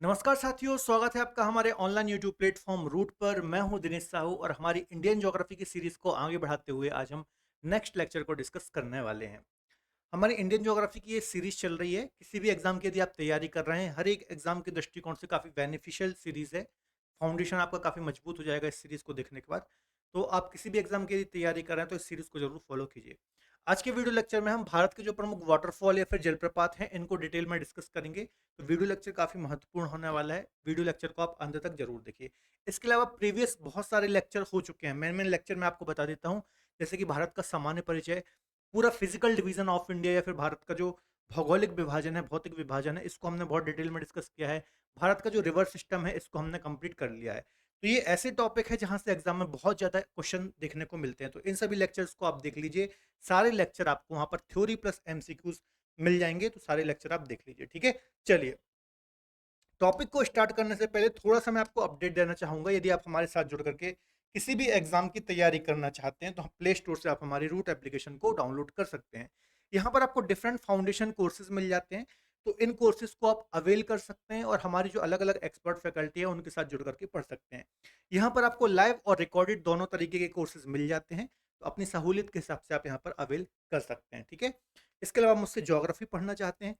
नमस्कार साथियों, स्वागत है आपका हमारे ऑनलाइन यूट्यूब प्लेटफॉर्म रूट पर। मैं हूं दिनेश साहू और हमारी इंडियन ज्योग्राफी की सीरीज को आगे बढ़ाते हुए आज हम नेक्स्ट लेक्चर को डिस्कस करने वाले हैं। हमारी इंडियन ज्योग्राफी की ये सीरीज चल रही है। किसी भी एग्जाम की यदि आप तैयारी कर रहे हैं, हर एक एग्जाम के दृष्टिकोण से काफ़ी बेनिफिशियल सीरीज है। फाउंडेशन आपका काफ़ी मजबूत हो जाएगा इस सीरीज को देखने के बाद। तो आप किसी भी एग्जाम की तैयारी कर रहे हैं तो इस सीरीज को जरूर फॉलो कीजिए। आज के वीडियो लेक्चर में हम भारत के जो प्रमुख वाटरफॉल या फिर जलप्रपात हैं इनको डिटेल में डिस्कस करेंगे। तो वीडियो लेक्चर काफ़ी महत्वपूर्ण होने वाला है। वीडियो लेक्चर को आप अंत तक जरूर देखिए। इसके अलावा प्रीवियस बहुत सारे लेक्चर हो चुके हैं। मेन लेक्चर में आपको बता देता हूँ, जैसे कि भारत का सामान्य परिचय, पूरा फिजिकल डिवीजन ऑफ इंडिया या फिर भारत का जो भौगोलिक विभाजन है, भौतिक विभाजन है, इसको हमने बहुत डिटेल में डिस्कस किया है। भारत का जो रिवर सिस्टम है इसको हमने कंप्लीट कर लिया है। तो ये ऐसे टॉपिक है जहां से एग्जाम में बहुत ज़्यादा क्वेश्चन देखने को मिलते हैं। तो इन सभी लेक्चर्स को आप देख लीजिए। सारे लेक्चर आपको वहां पर थ्योरी प्लस एमसीक्यूज मिल जाएंगे। तो सारे लेक्चर आप देख लीजिए, ठीक है। चलिए, टॉपिक को स्टार्ट करने से पहले थोड़ा सा मैं आपको अपडेट देना चाहूंगा। यदि आप हमारे साथ जुड़ करके किसी भी एग्जाम की तैयारी करना चाहते हैं तो हम प्ले स्टोर से आप हमारी रूट एप्लीकेशन को डाउनलोड कर सकते हैं। यहाँ पर आपको डिफरेंट फाउंडेशन कोर्सेज मिल जाते हैं। तो इन कोर्सेज को आप अवेल कर सकते हैं और हमारी जो अलग अलग एक्सपर्ट फैकल्टी है उनके साथ जुड़ करके पढ़ सकते हैं। यहाँ पर आपको लाइव और रिकॉर्डेड दोनों तरीके के कोर्सेज मिल जाते हैं। तो अपनी सहूलियत के हिसाब से आप यहाँ पर अवेल कर सकते हैं, ठीक है। इसके अलावा मुझसे ज्योग्राफी पढ़ना चाहते हैं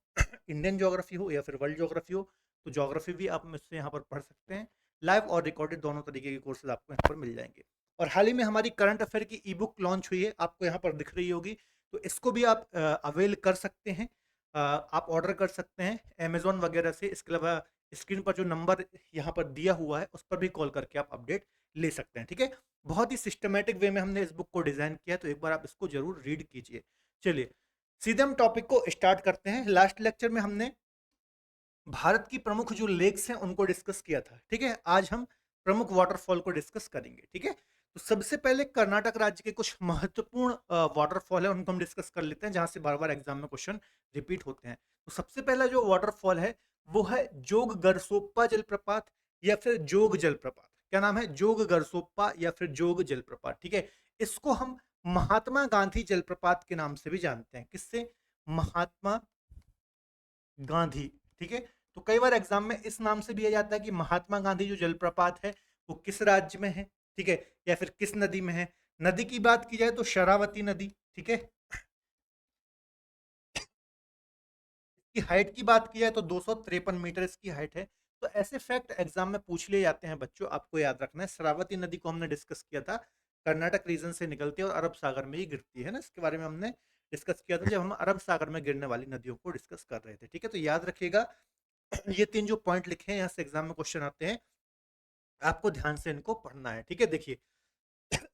इंडियन ज्योग्राफी हो या फिर वर्ल्ड ज्योग्राफी हो, तो ज्योग्राफी भी आप मुझसे यहाँ पर पढ़ सकते हैं। लाइव और रिकॉर्डेड दोनों तरीके के कोर्सेज आपको यहाँ पर मिल जाएंगे। और हाल ही में हमारी करंट अफेयर की ई बुक लॉन्च हुई है, आपको यहाँ पर दिख रही होगी। तो इसको भी आप अवेल कर सकते हैं। आप ऑर्डर कर सकते हैं अमेजोन वगैरह से। इसके अलावा स्क्रीन पर जो नंबर यहाँ पर दिया हुआ है उस पर भी कॉल करके आप अपडेट ले सकते हैं, ठीक है। बहुत ही सिस्टमेटिक वे में हमने इस बुक को डिजाइन किया है, तो एक बार आप इसको जरूर रीड कीजिए। चलिए, सीधे हम टॉपिक को स्टार्ट करते हैं। लास्ट लेक्चर में हमने भारत की प्रमुख जो लेक्स हैं उनको डिस्कस किया था, ठीक है। आज हम प्रमुख वाटरफॉल को डिस्कस करेंगे, ठीक है। तो सबसे पहले कर्नाटक राज्य के कुछ महत्वपूर्ण वाटरफॉल है उनको हम डिस्कस कर लेते हैं, जहां से बार बार एग्जाम में क्वेश्चन रिपीट होते हैं। तो सबसे पहला जो वाटरफॉल है वो है जोग गरसोप्पा जलप्रपात या फिर जोग जलप्रपात। क्या नाम है? जोग गरसोप्पा या फिर जोग जलप्रपात, ठीक है। इसको हम महात्मा गांधी जलप्रपात के नाम से भी जानते हैं। किससे? महात्मा गांधी, ठीक है। तो कई बार एग्जाम में इस नाम से दिया जाता है कि महात्मा गांधी जो जलप्रपात है वो किस राज्य में है, ठीक है, या फिर किस नदी में है। नदी की बात की जाए तो शरावती नदी, ठीक है। इसकी हाइट की बात की जाए तो 253 मीटर इसकी हाइट है। तो ऐसे फैक्ट एग्जाम में पूछ लिए जाते हैं बच्चों, आपको याद रखना है। शरावती नदी को हमने डिस्कस किया था, कर्नाटक रीजन से निकलती है और अरब सागर में ही गिरती है ना। इसके बारे में हमने डिस्कस किया था जब हम अरब सागर में गिरने वाली नदियों को डिस्कस कर रहे थे, ठीक है। तो याद रखिएगा, ये तीन जो पॉइंट लिखे हैं यहाँ से एग्जाम में क्वेश्चन आते हैं, आपको ध्यान से इनको पढ़ना है, ठीक है। देखिए,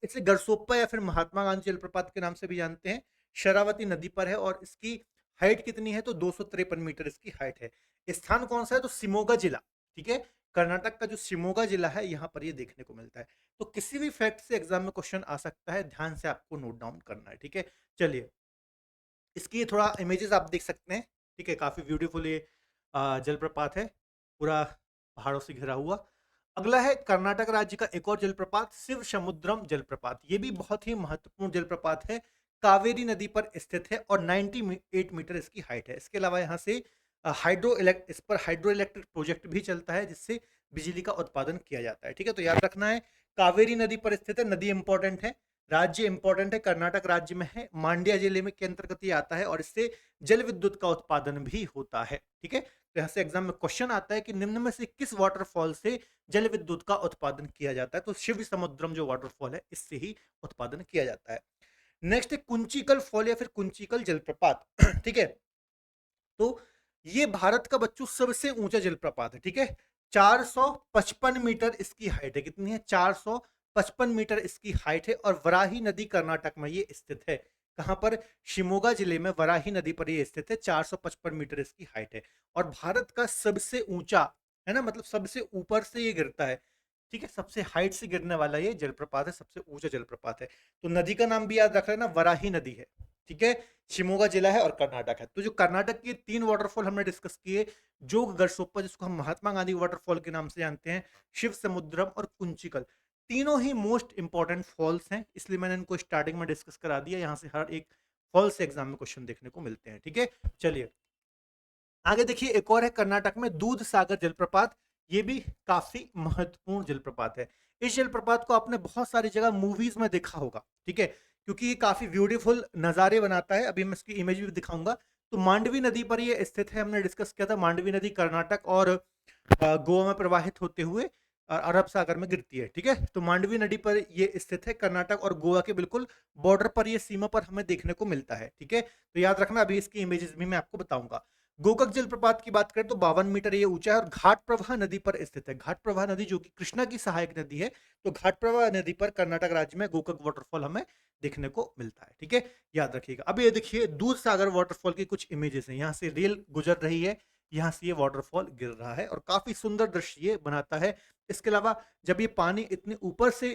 इसे गरसोप्पा या फिर महात्मा गांधी जलप्रपात के नाम से भी जानते हैं। शरावती नदी पर है और इसकी हाइट कितनी है? तो 253 मीटर इसकी हाइट है। स्थान कौन सा है? तो शिमोगा जिला, ठीक है। कर्नाटक का जो शिमोगा जिला है यहाँ पर ये देखने को मिलता है। तो किसी भी फैक्ट से एग्जाम में क्वेश्चन आ सकता है, ध्यान से आपको नोट डाउन करना है, ठीक है। चलिए, इसकी ये थोड़ा इमेजेस आप देख सकते हैं, ठीक है। काफी ब्यूटीफुल ये जलप्रपात है, पूरा पहाड़ों से घिरा हुआ। अगला है कर्नाटक राज्य का एक और जलप्रपात, शिव समुद्रम जलप्रपात। ये भी बहुत ही महत्वपूर्ण जलप्रपात है, कावेरी नदी पर स्थित है और 98 मीटर इसकी हाइट है। इसके अलावा यहाँ से इस पर हाइड्रो इलेक्ट्रिक प्रोजेक्ट भी चलता है जिससे बिजली का उत्पादन किया जाता है, ठीक है। तो याद रखना है, कावेरी नदी पर स्थित है। नदी इंपॉर्टेंट है, राज्य इंपॉर्टेंट है, कर्नाटक राज्य में है, मांड्या जिले में के अंतर्गत ये आता है और इससे जल विद्युत का उत्पादन भी होता है, ठीक है। तो यहाँ से एग्जाम में क्वेश्चन आता है कि निम्न में से किस वाटरफॉल से जल विद्युत का उत्पादन किया जाता है? तो शिव समुद्रम जो वाटरफॉल है इससे ही उत्पादन किया जाता है। नेक्स्ट है कुंचिकल फॉल या फिर कुंचिकल जलप्रपात ठीक है। तो ये भारत का बच्चों सबसे ऊंचा जलप्रपात है, ठीक है। 455 मीटर इसकी हाइट है। कितनी है? 455 मीटर इसकी हाइट है और वराही नदी कर्नाटक में ये स्थित है। कहां पर? शिमोगा जिले में वराही नदी पर ये स्थित है। 455 मीटर इसकी हाइट है और भारत का सबसे ऊंचा, है ना, मतलब सबसे ऊपर से ये गिरता है, ठीक है। सबसे हाइट से गिरने वाला ये जलप्रपात है, सबसे ऊंचा जलप्रपात है। तो नदी का नाम भी याद रख लेना, वराही नदी है, ठीक है। शिमोगा जिला है और कर्नाटक है। तो जो कर्नाटक के तीन वाटरफॉल हमने डिस्कस किए, जोग गरसोप्पा जिसको हम महात्मा गांधी वाटरफॉल के नाम से जानते हैं, शिव समुद्रम और कुंचिकल, तीनों ही मोस्ट इंपॉर्टेंट फॉल्स हैं, इसलिए मैंने इनको स्टार्टिंग में डिस्कस करा दिया। यहाँ से हर एक फॉल से एग्जाम में क्वेश्चन देखने को मिलते हैं, ठीक है। चलिए, आगे देखिए, एक और है कर्नाटक में दूध सागर जलप्रपात। ये भी काफी महत्वपूर्ण जलप्रपात है। इस जलप्रपात को आपने बहुत सारी जगह मूवीज में देखा होगा, ठीक है, क्योंकि ये काफी ब्यूटीफुल नजारे बनाता है। अभी मैं इसकी इमेज भी दिखाऊंगा। तो मांडवी नदी पर ये स्थित है। हमने डिस्कस किया था मांडवी नदी कर्नाटक और गोवा में प्रवाहित होते हुए अरब सागर में गिरती है, ठीक है। तो मांडवी नदी पर ये स्थित है, कर्नाटक और गोवा के बिल्कुल बॉर्डर पर, ये सीमा पर हमें देखने को मिलता है, ठीक है। तो याद रखना, अभी इसकी इमेजेस भी मैं आपको बताऊंगा। गोकक जलप्रपात की बात करें तो 52 मीटर ये ऊंचा है और घाट प्रवाह नदी पर स्थित है। घाट प्रवाह नदी जो कि कृष्णा की सहायक नदी है, तो घाट प्रवाह नदी पर कर्नाटक राज्य में गोकक वाटरफॉल हमें देखने को मिलता है, ठीक है। याद रखिएगा। अब ये देखिए दूध सागर वाटरफॉल की कुछ इमेजेस हैं। यहाँ से रेल गुजर रही है, यहाँ से ये वाटरफॉल गिर रहा है और काफी सुंदर दृश्य ये बनाता है। इसके अलावा जब ये पानी इतने ऊपर से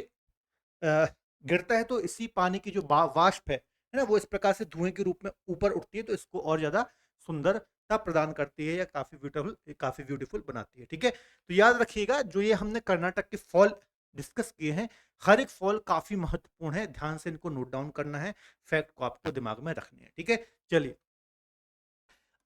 अ, गिरता है तो इसी पानी की जो वाष्प है ना, वो इस प्रकार से धुएं के रूप में ऊपर उठती है, तो इसको और ज्यादा सुंदरता प्रदान करती है या काफी ब्यूटीफुल बनाती है, ठीक है। तो याद रखिएगा, जो ये हमने कर्नाटक के फॉल डिस्कस किए हैं, हर एक फॉल काफी महत्वपूर्ण है। ध्यान से इनको नोट डाउन करना है, फैक्ट को आपको दिमाग में रखनी है, ठीक है। चलिए,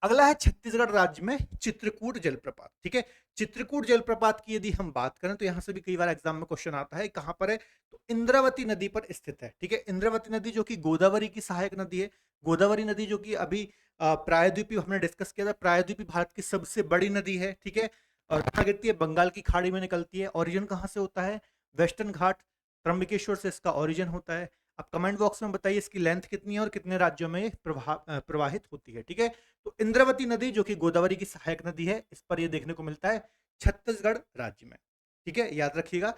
अगला है छत्तीसगढ़ राज्य में चित्रकूट जलप्रपात, ठीक है। चित्रकूट जलप्रपात की यदि हम बात करें तो यहां से भी कई बार एग्जाम में क्वेश्चन आता है, कहां पर है, तो इंद्रावती नदी पर स्थित है, ठीक है। इंद्रावती नदी जो कि गोदावरी की सहायक नदी है। गोदावरी नदी जो कि अभी प्रायद्वीपीय हमने डिस्कस किया था, प्रायद्वीपीय भारत की सबसे बड़ी नदी है, ठीक है। और कहाँ गिरती है, बंगाल की खाड़ी में निकलती है। ओरिजिन कहाँ से होता है, वेस्टर्न घाट त्र्यंबकेश्वर से इसका ओरिजिन होता है। अब कमेंट बॉक्स में बताइए इसकी लेंथ कितनी है और कितने राज्यों में ये प्रवाहित होती है, ठीक है। तो इंद्रावती नदी जो कि गोदावरी की सहायक नदी है, इस पर यह देखने को मिलता है छत्तीसगढ़ राज्य में, ठीक है, याद रखिएगा।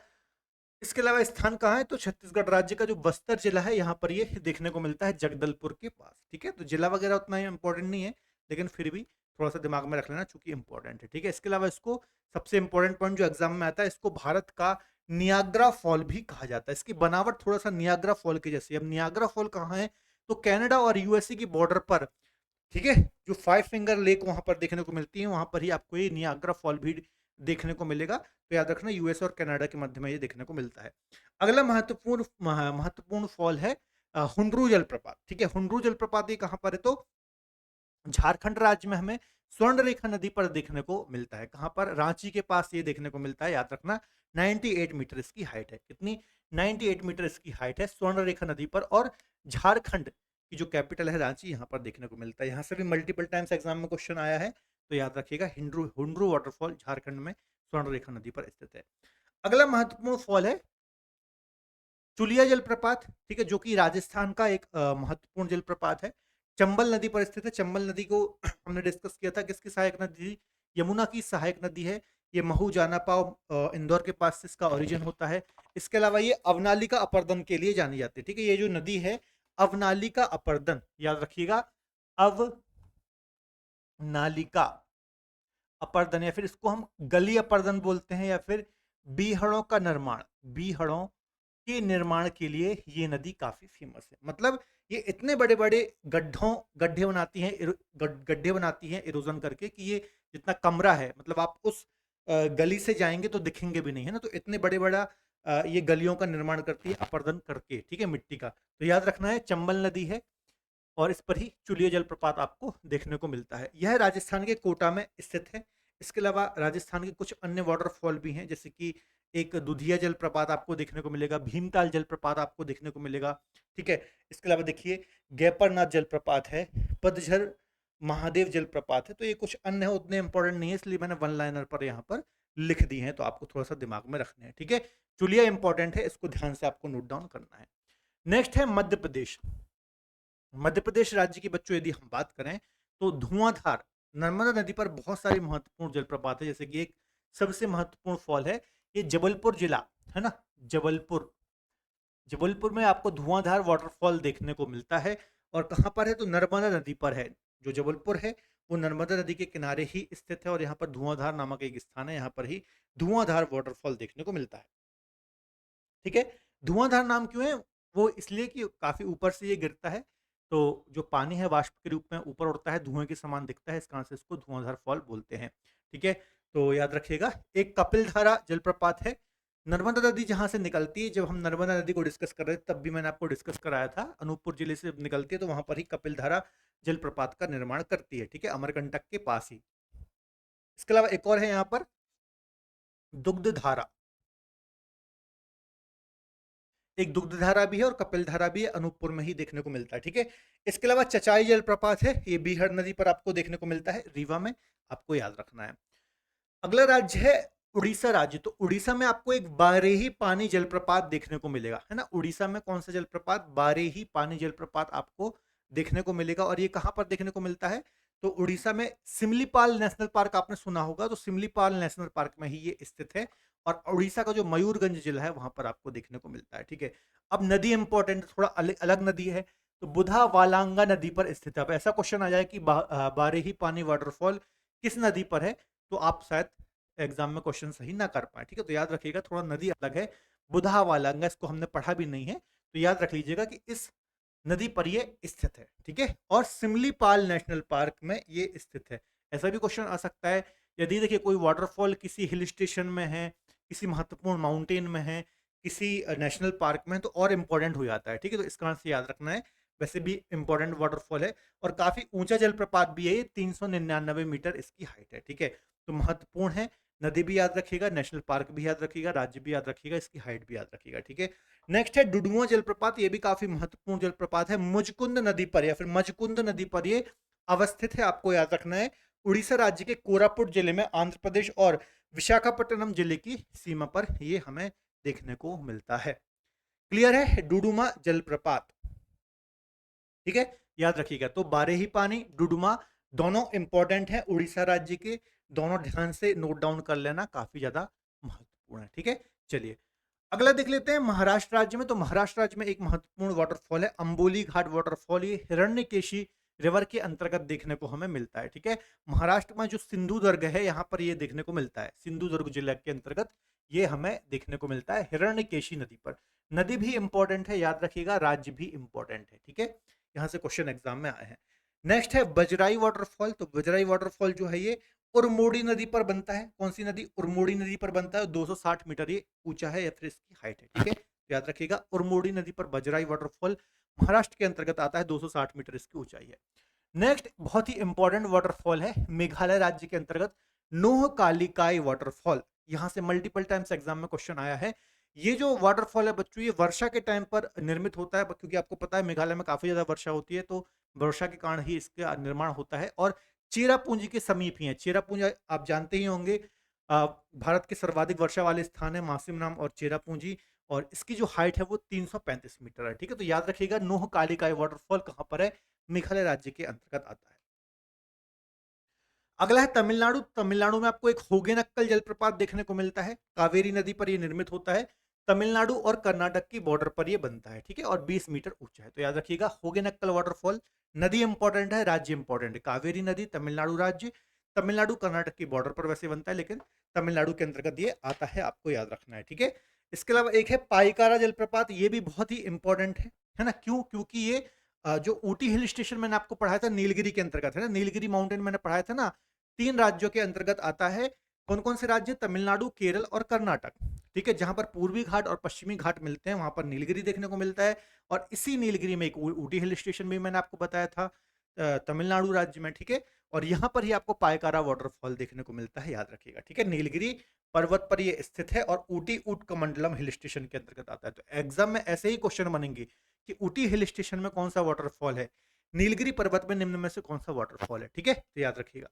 इसके अलावा स्थान कहाँ है, तो छत्तीसगढ़ राज्य का जो बस्तर जिला है, यहाँ पर ये देखने को मिलता है जगदलपुर के पास, ठीक है। तो जिला वगैरह उतना इंपॉर्टेंट नहीं है, लेकिन फिर भी थोड़ा सा दिमाग में रख लेना चूंकि इंपॉर्टेंट है, ठीक है। इसके अलावा इसको सबसे इंपॉर्टेंट पॉइंट जो एग्जाम में आता है, इसको भारत का नियाग्रा फॉल भी कहा जाता है। इसकी बनावट थोड़ा सा नियाग्रा फॉल की जैसी है। अब नियाग्रा फॉल कहाँ है, तो कनाडा और यूएसए की बॉर्डर पर, ठीक है। जो फाइव फिंगर लेक वहां पर देखने को मिलती है, वहां पर ही आपको ये नियाग्रा फॉल भी देखने को मिलेगा। तो याद रखना, यूएस और कनाडा के मध्य में ये देखने को मिलता है। अगला महत्वपूर्ण फॉल है हुंड्रू जलप्रपात, ठीक है। हुंड्रू जलप्रपात ये कहां पर है, तो झारखंड राज्य में हमें स्वर्ण रेखा नदी पर देखने को मिलता है। कहां पर, रांची के पास ये देखने को मिलता है। याद रखना, 98 मीटर इसकी हाइट है। कितनी, 98 मीटर इसकी हाइट है स्वर्ण रेखा नदी पर। और झारखंड की जो कैपिटल है रांची, यहाँ पर देखने को मिलता है। यहाँ से भी मल्टीपल टाइम्स एग्जाम में क्वेश्चन आया है, तो याद रखिएगा, हुंड्रू वाटरफॉल झारखंड में स्वर्ण रेखा नदी पर स्थित है। अगला महत्वपूर्ण फॉल है चुलिया जलप्रपात, ठीक है, जो कि राजस्थान का एक महत्वपूर्ण जलप्रपात है। चंबल नदी पर स्थित है। चंबल नदी को हमने डिस्कस किया था, किसकी सहायक नदी थी, यमुना की सहायक नदी है। ये महू जाना पाव इंदौर के पास से इसका ओरिजिन होता है। इसके अलावा ये अवनालिका अपर्दन के लिए जानी जाती है, ठीक है। ये जो नदी है अवनालिका अपर्दन, याद रखिएगा, अवनालिका अपर्दन, या फिर इसको हम गली अपर्दन बोलते हैं, या फिर बीहड़ों का निर्माण, बीहड़ों के निर्माण के लिए ये नदी काफी फेमस है। मतलब ये इतने बड़े बड़े गड्ढे बनाती हैं, गड्ढे बनाती हैं इरोजन करके, कि ये जितना कमरा है, मतलब आप उस गली से जाएंगे तो दिखेंगे भी नहीं, है ना। तो इतने बड़े बड़ा ये गलियों का निर्माण करती है अपर्दन करके, ठीक है, मिट्टी का। तो याद रखना है, चंबल नदी है और इस पर ही चुलिया जलप्रपात आपको देखने को मिलता है। यह राजस्थान के कोटा में स्थित है। इसके अलावा राजस्थान के कुछ अन्य वाटरफॉल भी हैं, जैसे कि एक दुधिया जलप्रपात आपको देखने को मिलेगा, भीमताल जलप्रपात आपको देखने को मिलेगा, ठीक है। इसके अलावा देखिए गैपरनाथ जलप्रपात है, पतझर महादेव जलप्रपात है। तो ये कुछ अन्य है, उतने इंपॉर्टेंट नहीं है, इसलिए मैंने वन लाइनर पर यहाँ पर लिख दी है, तो आपको थोड़ा सा दिमाग में रखने हैं, ठीक है। चुलिया इंपॉर्टेंट है, इसको ध्यान से आपको नोट डाउन करना है। नेक्स्ट है मध्य प्रदेश। मध्य प्रदेश राज्य की बच्चों यदि हम बात करें तो धुआंधार नर्मदा नदी पर बहुत सारी महत्वपूर्ण जलप्रपात है। जैसे कि एक सबसे महत्वपूर्ण फॉल है ये जबलपुर जिला, है ना, जबलपुर, जबलपुर में आपको धुआंधार वाटरफॉल देखने को मिलता है। और कहाँ पर है, तो नर्मदा नदी पर है। जो जबलपुर है वो नर्मदा नदी के किनारे ही स्थित है, और यहाँ पर धुआंधार नामक एक स्थान है, यहाँ पर ही धुआंधार वाटरफॉल देखने को मिलता है, ठीक है। धुआंधार नाम क्यों है, वो इसलिए कि काफी ऊपर से ये गिरता है, तो जो पानी है वाष्प के रूप में ऊपर उड़ता है, धुएं के समान दिखता है, इस कारण से इसको धुआंधार फॉल बोलते हैं, ठीक है। तो याद रखिएगा, एक कपिलधारा जलप्रपात है। नर्मदा नदी जहां से निकलती है, जब हम नर्मदा नदी को डिस्कस कर रहे थे तब भी मैंने आपको डिस्कस कराया था, अनूपपुर जिले से निकलती है, तो वहां पर ही कपिलधारा जलप्रपात का निर्माण करती है, ठीक है, अमरकंटक के पास ही। इसके अलावा एक और है यहाँ पर दुग्ध धारा, एक दुग्ध धारा भी है और कपिल धारा भी है, अनूपपुर में ही देखने को मिलता है, ठीक है। इसके अलावा चचाई जलप्रपात है, ये बीहड़ नदी पर आपको देखने को मिलता है, रीवा में, आपको याद रखना है। अगला राज्य है उड़ीसा राज्य। तो उड़ीसा में आपको एक बारेही पानी जलप्रपात देखने को मिलेगा, है ना। उड़ीसा में कौन सा जलप्रपात? बारेही पानी जलप्रपात आपको देखने को मिलेगा। और ये कहां पर देखने को मिलता है? तो उड़ीसा में सिमलीपाल नेशनल पार्क आपने सुना होगा, तो सिमलीपाल नेशनल पार्क में ही ये स्थित है। और उड़ीसा का जो मयूरगंज जिला है वहां पर आपको देखने को मिलता है, ठीक है। अब नदी इंपॉर्टेंट, थोड़ा अलग नदी है, तो बुधा वालांगा नदी पर स्थित है। अब ऐसा क्वेश्चन आ जाए कि बारेही पानी वाटरफॉल किस नदी पर है, तो आप शायद एग्जाम में क्वेश्चन सही ना कर पाए, ठीक है। तो याद रखिएगा, थोड़ा नदी अलग है, बुधा वालांगा, इसको हमने पढ़ा भी नहीं है, तो याद रख लीजिएगा कि इस नदी पर ये स्थित है, ठीक है। और सिमलीपाल नेशनल पार्क में ये स्थित है। ऐसा भी क्वेश्चन आ सकता है, यदि देखिए कोई वाटरफॉल किसी हिल स्टेशन में है, किसी महत्वपूर्ण माउंटेन में है, किसी नेशनल पार्क में है, तो और इंपॉर्टेंट हो जाता है, ठीक है। तो इस कारण से याद रखना है। वैसे भी इंपॉर्टेंट वाटरफॉल है और काफी ऊंचा जलप्रपात भी है, ये 399 मीटर इसकी हाइट है, ठीक है। तो महत्वपूर्ण है। नदी भी याद रखिएगा, नेशनल पार्क भी याद रखिएगा, राज्य भी याद रखिएगा, इसकी हाइट भी याद रखिएगा, ठीक है। नेक्स्ट है डुडुआ जलप्रपात, ये भी काफी महत्वपूर्ण जलप्रपात है, मुजकुंद नदी पर या फिर मजकुंद नदी पर ये अवस्थित है, आपको याद रखना है। उड़ीसा राज्य के कोरापुट जिले में, आंध्र प्रदेश और विशाखापट्टनम जिले की सीमा पर ये हमें देखने को मिलता है। क्लियर है? डुडुमा जलप्रपात, ठीक है, याद रखिएगा। तो बारेही पानी, डुडुमा, दोनों इंपॉर्टेंट है उड़ीसा राज्य के, दोनों ध्यान से नोट डाउन कर लेना, काफी ज्यादा महत्वपूर्ण है, ठीक है। चलिए अगला देख लेते हैं महाराष्ट्र राज्य में। तो महाराष्ट्र राज्य में एक महत्वपूर्ण वाटरफॉल है अंबोली घाट वाटरफॉल, ये हिरण्यकेशी रिवर के अंतर्गत देखने को हमें मिलता है, ठीक है। महाराष्ट्र में जो सिंधुदुर्ग है, यहाँ पर ये देखने को मिलता है, सिंधुदुर्ग जिले के अंतर्गत ये हमें देखने को मिलता है हिरण्यकेशी नदी पर। नदी भी इंपॉर्टेंट है, याद रखिएगा, राज्य भी इंपॉर्टेंट है, ठीक है। यहाँ से क्वेश्चन एग्जाम में आए हैं। नेक्स्ट है बजराई वाटरफॉल। तो बजराई वाटरफॉल जो है ये उरमोड़ी नदी पर बनता है। कौन सी नदी? उरमोड़ी नदी पर बनता है। 260 मीटर ये ऊंचा है या फिर इसकी हाइट है, ठीक है। याद रखिएगा, उरमोड़ी नदी पर बजराई वाटरफॉल महाराष्ट्र के अंतर्गत आता है, 260 मीटर इसकी ऊंचाई है। नेक्स्ट बहुत ही इंपॉर्टेंट वाटरफॉल है मेघालय राज्य के अंतर्गत, नोह कालिकाई वाटरफॉल। यहाँ से मल्टीपल टाइम्स एग्जाम में क्वेश्चन आया है। ये जो वाटरफॉल है बच्चों, ये वर्षा के टाइम पर निर्मित होता है, क्योंकि आपको पता है मेघालय में काफी ज्यादा वर्षा होती है, तो वर्षा के कारण ही इसका निर्माण होता है। और चेरापूंजी के समीप ही है। चेरापूंजी आप जानते ही होंगे, भारत के सर्वाधिक वर्षा वाले स्थान है मासिम नाम और चेरापूंजी, और इसकी जो हाइट है वो 335 मीटर है, ठीक है। तो याद रखिएगा, नोह कालिकाई वाटरफॉल कहाँ पर है? मेघालय राज्य के अंतर्गत आता है। अगला है तमिलनाडु। तमिलनाडु में आपको एक होगेनक्कल जलप्रपात देखने को मिलता है, कावेरी नदी पर यह निर्मित होता है। तमिलनाडु और कर्नाटक की बॉर्डर पर यह बनता है, ठीक है, और 20 मीटर ऊंचा है। तो याद रखिएगा, होगेनक्कल वाटरफॉल, नदी इंपॉर्टेंट है, राज्य इंपॉर्टेंट है। कावेरी नदी, तमिलनाडु राज्य, तमिलनाडु कर्नाटक की बॉर्डर पर वैसे बनता है, लेकिन तमिलनाडु के अंतर्गत ये आता है, आपको याद रखना है, ठीक है। इसके अलावा एक है पाइकारा जलप्रपात, ये भी बहुत ही इंपॉर्टेंट है ना। क्यों? क्योंकि ये जो ऊटी हिल स्टेशन मैंने आपको पढ़ाया था, नीलगिरी के अंतर्गत है ना, नीलगिरी माउंटेन मैंने पढ़ाया था ना, 3 राज्यों के अंतर्गत आता है। कौन कौन से राज्य? तमिलनाडु, केरल और कर्नाटक, ठीक है। जहां पर पूर्वी घाट और पश्चिमी घाट मिलते हैं, वहां पर नीलगिरी देखने को मिलता है। और इसी नीलगिरी में एक ऊटी हिल स्टेशन भी मैंने आपको बताया था, तमिलनाडु राज्य में, ठीक है। और यहाँ पर ही आपको पायकारा वाटरफॉल देखने को मिलता है, याद रखिएगा, ठीक है। नीलगिरी पर्वत पर ये स्थित है और ऊटी ऊट कमंडलम हिल स्टेशन के अंतर्गत आता है। तो एग्जाम में ऐसे ही क्वेश्चन बनेंगे कि ऊटी हिल स्टेशन में कौन सा वाटरफॉल है, नीलगिरी पर्वत में निम्न में से कौन सा वाटरफॉल है, ठीक है। तो याद रखिएगा।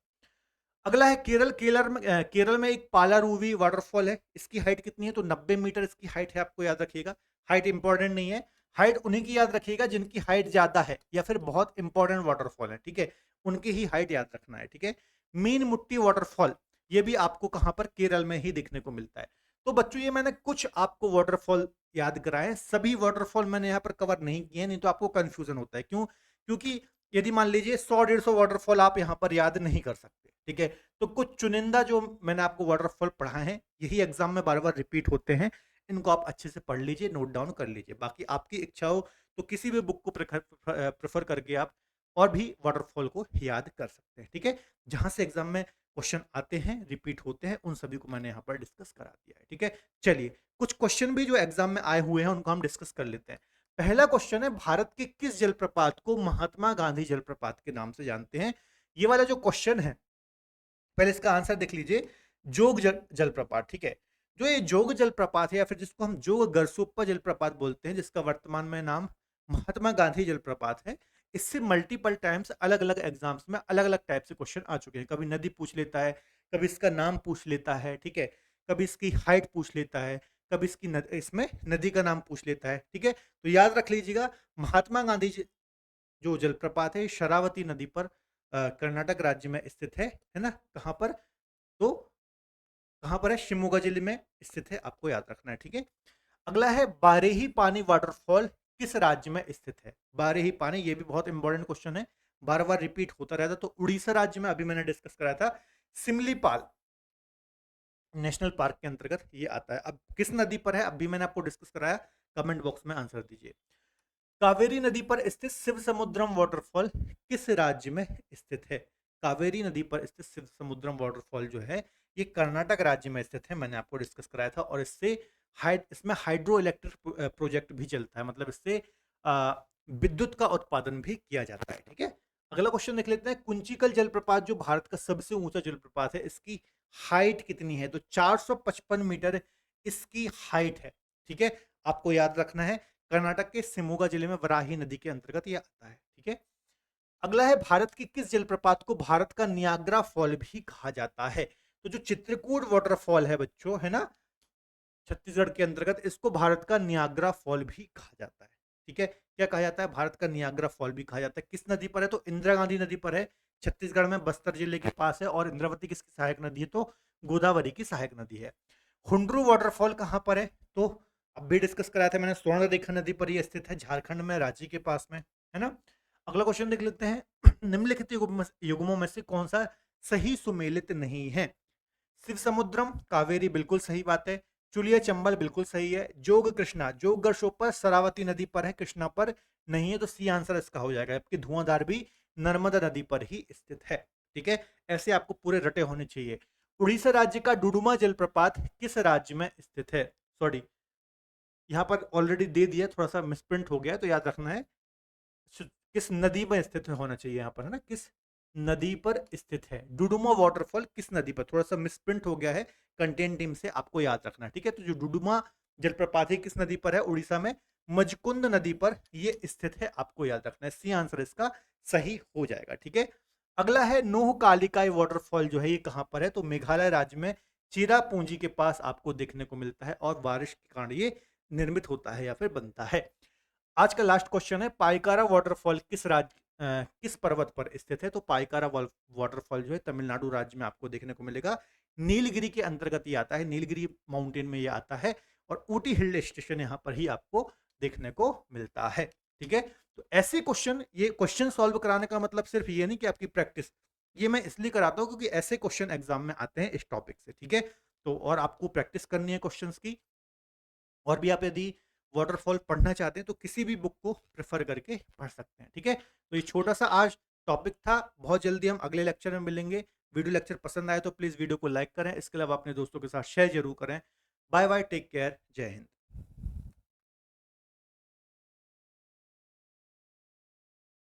अगला है केरल। केरल में एक पालारूवी वाटरफॉल है, इसकी हाइट कितनी है? तो 90 मीटर इसकी हाइट है, आपको याद रखिएगा। हाइट इंपॉर्टेंट नहीं है, हाइट उन्हीं की याद रखिएगा जिनकी हाइट ज्यादा है या फिर बहुत इंपॉर्टेंट वाटरफॉल है, ठीक है, उनकी ही हाइट याद रखना है, ठीक है। मीन मुट्टी वाटरफॉल, ये भी आपको कहां पर? केरल में ही देखने को मिलता है। तो बच्चों, ये मैंने कुछ आपको वाटरफॉल याद कराए, सभी वाटरफॉल मैंने यहाँ पर कवर नहीं किए, नहीं तो आपको कंफ्यूजन होता है। क्यों? क्योंकि यदि मान लीजिए 100-150 वाटरफॉल आप यहाँ पर याद नहीं कर सकते, ठीक है। तो कुछ चुनिंदा जो मैंने आपको वाटरफॉल पढ़ाए हैं, यही एग्जाम में बार बार रिपीट होते हैं, इनको आप अच्छे से पढ़ लीजिए, नोट डाउन कर लीजिए। बाकी आपकी इच्छा हो तो किसी भी बुक को प्रेफर करके आप और भी वाटरफॉल को याद कर सकते हैं, ठीक है। जहां से एग्जाम में क्वेश्चन आते हैं, रिपीट होते हैं, उन सभी को मैंने यहाँ पर डिस्कस करा दिया है, ठीक है। चलिए कुछ क्वेश्चन भी जो एग्जाम में आए हुए हैं उनको हम डिस्कस कर लेते हैं। पहला क्वेश्चन है, भारत के किस जलप्रपात को महात्मा गांधी जलप्रपात के नाम से जानते हैं? ये वाला जो क्वेश्चन है, पहले इसका आंसर देख लीजिए। जोग जलप्रपात, ठीक है। जो ये जोग जलप्रपात है या फिर जिसको हम जोग गरसोप्पा जलप्रपात बोलते हैं, जिसका वर्तमान में नाम महात्मा गांधी जलप्रपात है, इससे मल्टीपल टाइम्स अलग अलग एग्जाम्स में अलग अलग टाइप से क्वेश्चन आ चुके हैं। कभी नदी पूछ लेता है, कभी इसका नाम पूछ लेता है, ठीक है, कभी इसकी हाइट पूछ लेता है, कभी इसमें नदी का नाम पूछ लेता है, ठीक है। तो याद रख लीजिएगा, महात्मा गांधी जो जलप्रपात है शरावती नदी पर कर्नाटक राज्य में स्थित है ना। कहाँ पर? तो कहाँ पर है? शिमोगा जिले में स्थित है, आपको याद रखना है, ठीक है। अगला है बारेही पानी वाटरफॉल किस राज्य में स्थित है? बारेही पानी, ये भी बहुत इंपॉर्टेंट क्वेश्चन है, बार बार रिपीट होता रहता। तो उड़ीसा राज्य में, अभी मैंने डिस्कस कराया था, सिमलीपाल नेशनल पार्क के अंतर्गत ये आता है। अब किस नदी पर है, अभी मैंने आपको डिस्कस कराया, कमेंट बॉक्स में आंसर दीजिए। कावेरी नदी पर स्थित शिव समुद्रम वाटरफॉल किस राज्य में स्थित है? कावेरी नदी पर स्थित शिव समुद्रम वाटरफॉल जो है ये कर्नाटक राज्य में स्थित है, मैंने आपको डिस्कस कराया था। और इसमें हाइड्रो इलेक्ट्रिक प्रोजेक्ट भी चलता है, मतलब इससे आ, विद्युत का उत्पादन भी किया जाता है, ठीक है। अगला क्वेश्चन देख लेते हैं। कुंचिकल जलप्रपात जो भारत का सबसे ऊंचा जलप्रपात है, इसकी हाइट कितनी है? तो 455 मीटर इसकी हाइट है, ठीक है। आपको याद रखना है, कर्नाटक के शिमोगा जिले में वराही नदी के अंतर्गत यह आता है, ठीक है। अगला है भारत की किस जलप्रपात को भारत का नियाग्रा फॉल भी कहा जाता है? तो जो चित्रकूट वाटरफॉल है बच्चों, है ना, छत्तीसगढ़ के अंतर्गत, इसको भारत का नियाग्रा फॉल भी कहा जाता है, ठीक है। क्या कहा जाता है? भारत का नियाग्रा फॉल भी कहा जाता है। किस नदी पर है? तो इंदिरा गांधी नदी पर है, छत्तीसगढ़ में बस्तर जिले के पास है। और इंद्रावती किसकी सहायक नदी है? तो गोदावरी की सहायक नदी है। हुंड्रू वाटरफॉल कहाँ पर है? तो अब भी डिस्कस कराया था मैंने, स्वर्ण रेखा नदी पर ये स्थित है, झारखंड में, रांची के पास में, है ना। अगला क्वेश्चन देख लेते हैं। निम्नलिखित युग्मों में से कौन सा सही सुमेलित नहीं है? शिव समुद्रम कावेरी, बिल्कुल सही बात है। चुलिया चंबल बिल्कुल सही है। जोग कृष्णा, जोग गरशोपर शरावती नदी पर है, कृष्णा पर नहीं है, तो सी आंसर इसका हो जाएगा। जबकि धुआंधार भी नर्मदा नदी पर ही स्थित है, ठीक है। ऐसे आपको पूरे रटे होने चाहिए। उड़ीसा राज्य का डुडुमा जलप्रपात किस राज्य में स्थित है? सॉरी, यहाँ पर ऑलरेडी दे दिया, थोड़ा सा मिसप्रिंट हो गया, तो याद रखना है किस नदी पर स्थित होना चाहिए यहाँ पर, है ना, किस नदी पर स्थित है। डुडुमा वाटरफॉल किस नदी पर, थोड़ा सा मिसप्रिंट हो गया है कंटेंट टीम से, आपको याद रखना है, ठीक है। तो जो डुडुमा जलप्रपात है किस नदी पर है? उड़ीसा में मजकुंद नदी पर ये स्थित है, आपको याद रखना है। सी आंसर इसका सही हो जाएगा, ठीक है। अगला है नोह कालिकाई वाटरफॉल जो है ये कहाँ पर है? तो मेघालय राज्य में चिरापूंजी के पास आपको देखने को मिलता है, और बारिश के कारण ये निर्मित होता है या फिर बनता है। आज का लास्ट क्वेश्चन है, पाइकारा वाटरफॉल किस पर्वत पर स्थित है? तो पाइकारा वाटरफॉल जो है तमिलनाडु राज्य में आपको देखने को मिलेगा, नीलगिरी के अंतर्गत ये आता है, नीलगिरी माउंटेन में ये आता है। और ऊटी हिल स्टेशन यहाँ पर ही आपको देखने को मिलता है, ठीक है। तो ऐसे क्वेश्चन, ये क्वेश्चन सॉल्व कराने का मतलब सिर्फ ये नहीं कि आपकी प्रैक्टिस, ये मैं इसलिए कराता हूँ क्योंकि ऐसे क्वेश्चन एग्जाम में आते हैं इस टॉपिक से, ठीक है। तो और आपको प्रैक्टिस करनी है क्वेश्चंस की। और भी आप यदि वाटरफॉल पढ़ना चाहते हैं तो किसी भी बुक को प्रेफर करके पढ़ सकते हैं, ठीक है। तो ये छोटा सा आज टॉपिक था, बहुत जल्दी हम अगले लेक्चर में मिलेंगे। वीडियो लेक्चर पसंद आए तो प्लीज़ वीडियो को लाइक करें, इसके अलावा अपने दोस्तों के साथ शेयर जरूर करें। बाय बाय, टेक केयर, जय हिंद।